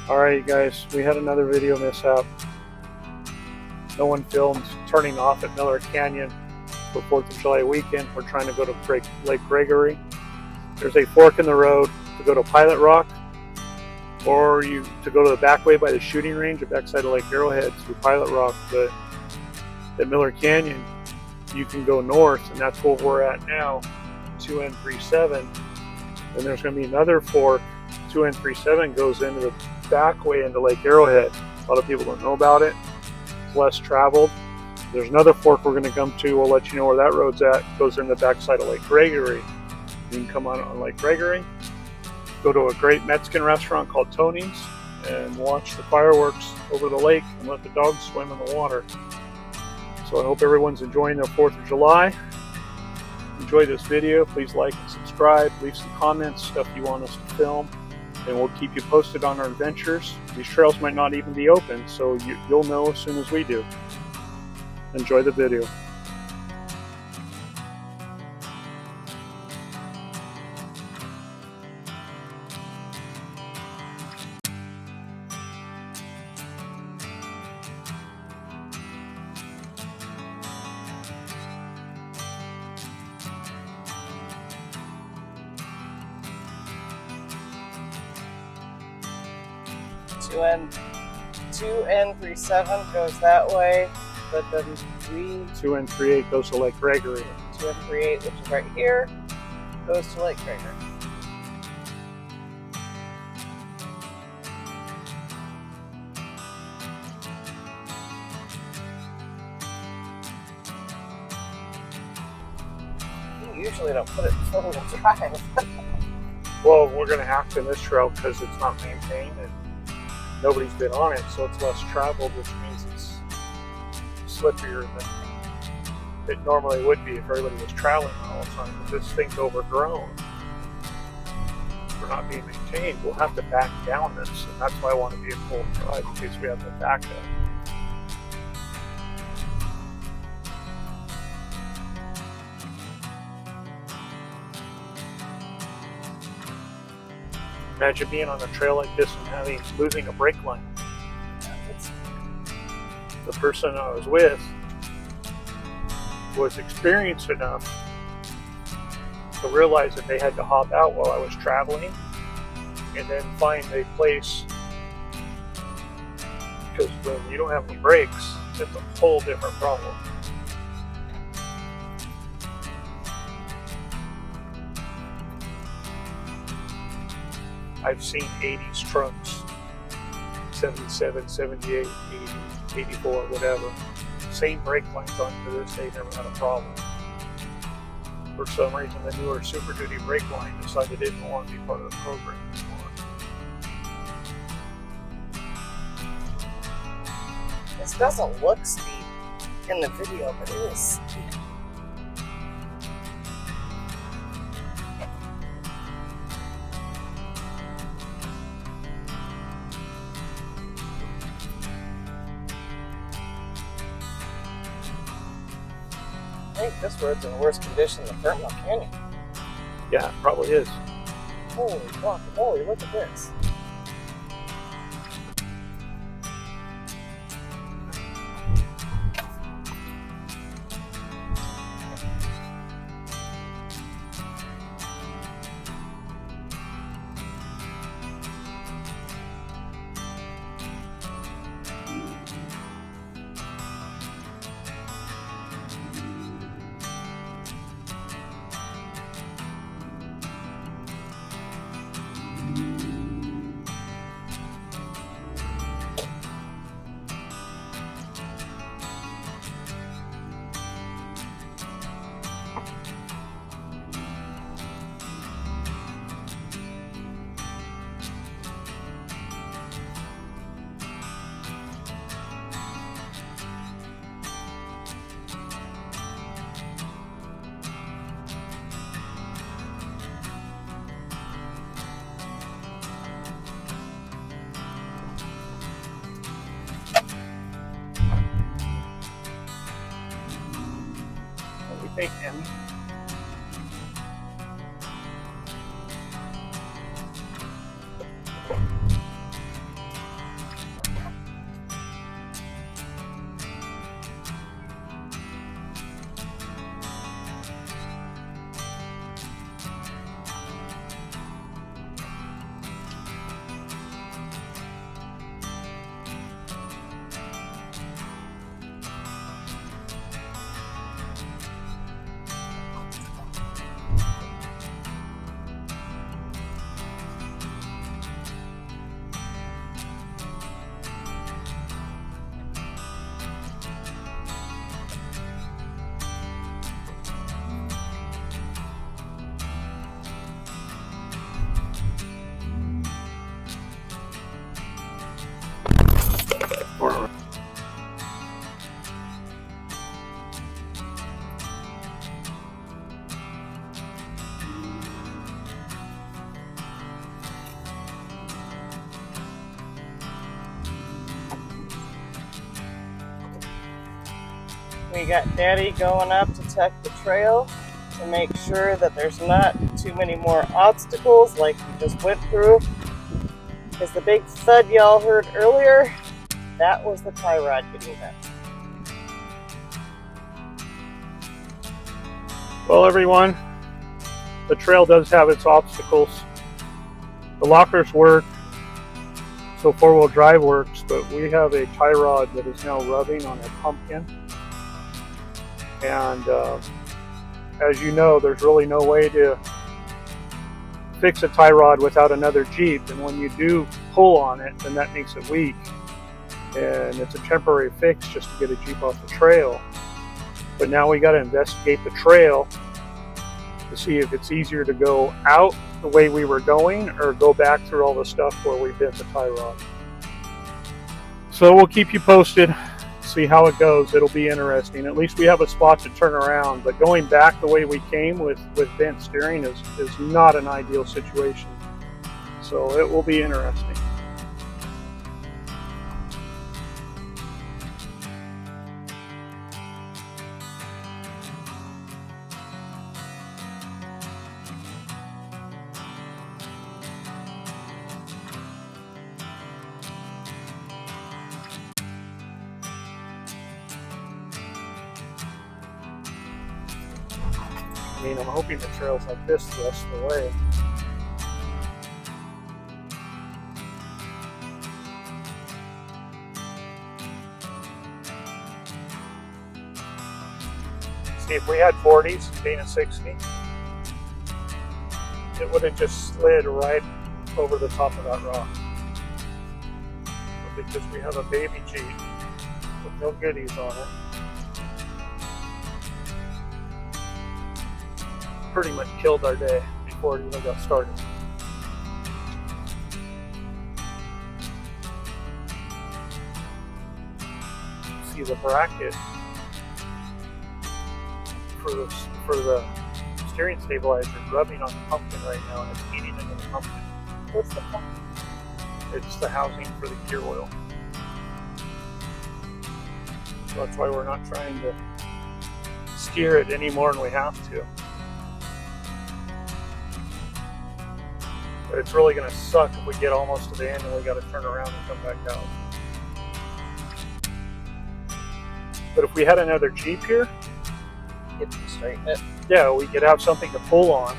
Alright guys, we had another video mishap. No one filmed turning off at Miller Canyon for 4th of July weekend. We're trying to go to Lake Gregory. There's a fork in the road to go to Pilot Rock, or to go to the back way by the shooting range, the backside of Lake Arrowhead through Pilot Rock. But at Miller Canyon, you can go north, and that's where we're at now, 2N37. Then there's going to be another fork. 2N37 goes into the back way into Lake Arrowhead. A lot of people don't know about it. It's less traveled. There's another fork we're going to come to. We'll let you know where that road's at. It goes in the backside of Lake Gregory. You can come on Lake Gregory, go to a great Mexican restaurant called Tony's, and watch the fireworks over the lake and let the dogs swim in the water. So I hope everyone's enjoying their 4th of July. Enjoy this video. Please like and subscribe. Leave some comments, stuff you want us to film, and we'll keep you posted on our adventures. These trails might not even be open, so you'll know as soon as we do. Enjoy the video. And 2N37 goes that way, but then 2N38 goes to Lake Gregory. 2N38, which is right here, goes to Lake Gregory. You usually don't put it in four-wheel drive. Well, we're going to have to in this trail because it's not maintained and nobody's been on it, so it's less traveled, which means it's slipperier than it normally would be if everybody was traveling all the time. But this thing's overgrown. We're not being maintained. We'll have to back down this, and that's why I want to be in full drive in case we have to back up. Imagine being on a trail like this and losing a brake line. The person I was with was experienced enough to realize that they had to hop out while I was traveling and then find a place, because when you don't have any brakes, it's a whole different problem. I've seen 80s trucks, 77, 78, 80, 84, whatever. Same brake lines on to this day, never had a problem. For some reason, the newer Super Duty brake line decided they didn't want to be part of the program anymore. This doesn't look steep in the video, but it is steep. I think this road's in worse condition than Burntmill Canyon. Yeah, it probably is. Holy guacamole, look at this. Hey, Emmy. We got Daddy going up to check the trail to make sure that there's not too many more obstacles like we just went through. Because the big thud y'all heard earlier, that was the tie rod getting bent. Well, everyone, the trail does have its obstacles. The lockers work, so four-wheel drive works, but we have a tie rod that is now rubbing on a pumpkin. And as you know, there's really no way to fix a tie rod without another Jeep, and when you do pull on it, then that makes it weak. And it's a temporary fix just to get a Jeep off the trail. But now we got to investigate the trail to see if it's easier to go out the way we were going or go back through all the stuff where we bent the tie rod. So we'll keep you posted, see how it goes. It'll be interesting. At least we have a spot to turn around, but going back the way we came with bent steering is not an ideal situation. So it will be interesting. I mean, I'm hoping the trail's like this the rest of the way. See, if we had 40s being a 60, it would have just slid right over the top of that rock. But because we have a baby Jeep with no goodies on it, pretty much killed our day before it even got started. See the bracket for the steering stabilizer rubbing on the pumpkin right now, and it's eating into the pumpkin. What's the pumpkin? It's the housing for the gear oil. So that's why we're not trying to steer it any more than we have to. But it's really going to suck if we get almost to the end and we got to turn around and come back out. But if we had another Jeep here, Get to straighten it. yeah, we could have something to pull on.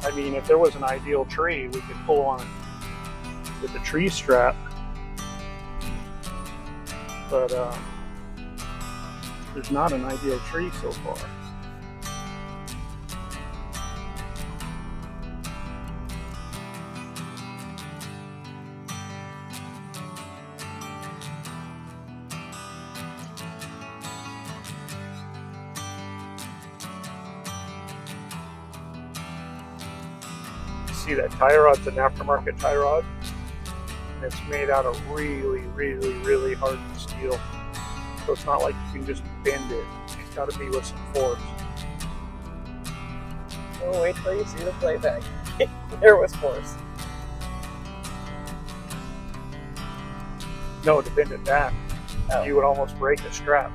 I mean, if there was an ideal tree, we could pull on it with the tree strap. But there's not an ideal tree so far. See that tie rod's an aftermarket tie rod, and it's made out of really hard steel, so it's not like you can just bend it. It's got to be with some force. Oh, wait till you see the playback. There was force. No, to bend it back, you would almost break the strap.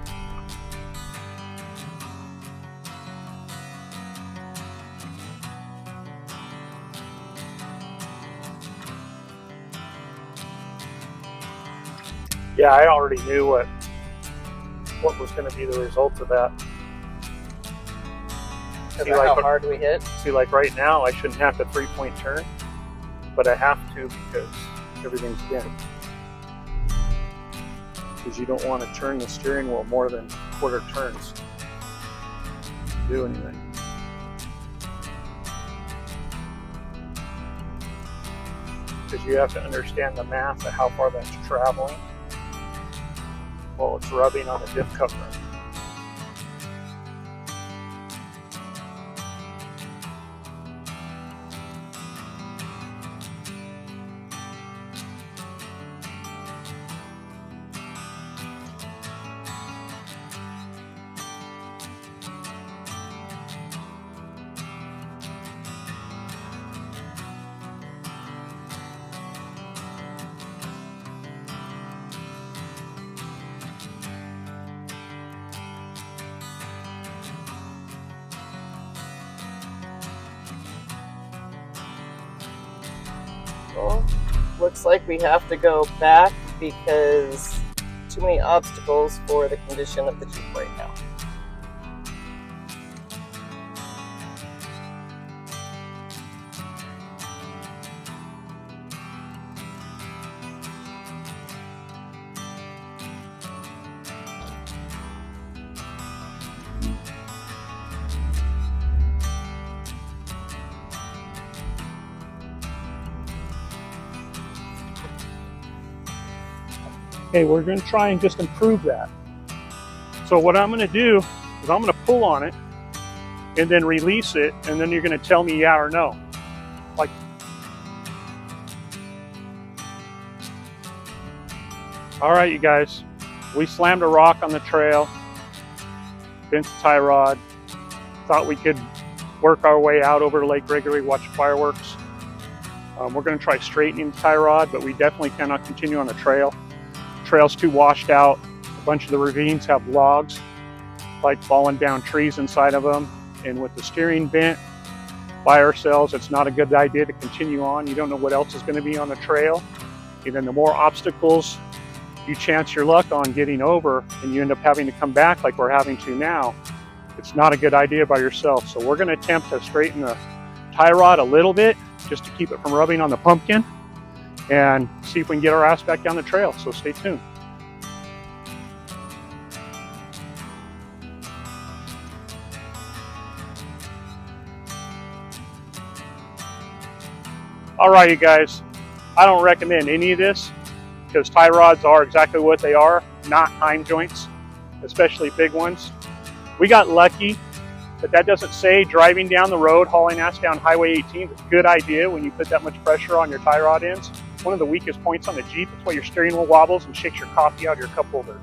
Yeah, I already knew what was going to be the result of that. Because of how hard we hit. See, like right now, I shouldn't have the 3-point turn, but I have to because everything's bent. Because you don't want to turn the steering wheel more than quarter turns to do anything. Because you have to understand the math of how far that's traveling. Well, it's rubbing on the diff cover. Well, looks like we have to go back because too many obstacles for the condition of the Jeep right now. Okay, we're going to try and just improve that. So what I'm going to do is I'm going to pull on it and then release it, and then you're going to tell me yeah or no. Like, all right, you guys, we slammed a rock on the trail, bent the tie rod, thought we could work our way out over Lake Gregory, watch fireworks. We're going to try straightening the tie rod, but we definitely cannot continue on the trail. Trail's too washed out. A bunch of the ravines have logs, like fallen down trees inside of them. And with the steering bent by ourselves, it's not a good idea to continue on. You don't know what else is going to be on the trail. And then the more obstacles you chance your luck on getting over, and you end up having to come back like we're having to now, it's not a good idea by yourself. So we're going to attempt to straighten the tie rod a little bit just to keep it from rubbing on the pumpkin, and see if we can get our ass back down the trail. So stay tuned. All right, you guys, I don't recommend any of this because tie rods are exactly what they are, not Heim joints, especially big ones. We got lucky, but that doesn't say driving down the road, hauling ass down Highway 18 is a good idea when you put that much pressure on your tie rod ends. One of the weakest points on the Jeep. It's why your steering wheel wobbles and shakes your coffee out of your cup holder.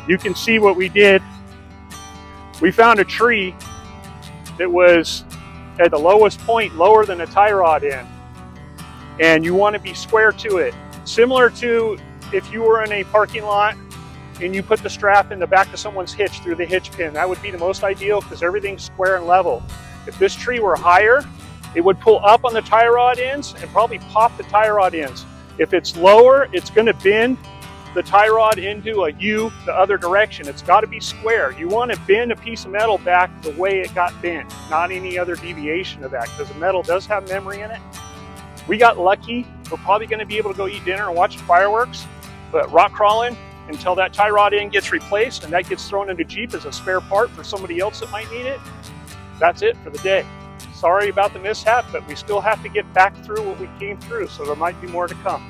You can see what we did. We found a tree that was at the lowest point, lower than a tie rod end. And you want to be square to it. Similar to if you were in a parking lot and you put the strap in the back of someone's hitch through the hitch pin. That would be the most ideal because everything's square and level. If this tree were higher, it would pull up on the tie rod ends and probably pop the tie rod ends. If it's lower, it's going to bend the tie rod into a U the other direction. It's got to be square. You want to bend a piece of metal back the way it got bent, not any other deviation of that, because the metal does have memory in it. We got lucky. We're probably going to be able to go eat dinner and watch fireworks, but rock crawling until that tie rod end gets replaced and that gets thrown into Jeep as a spare part for somebody else that might need it. That's it for the day. Sorry about the mishap, but we still have to get back through what we came through, so there might be more to come.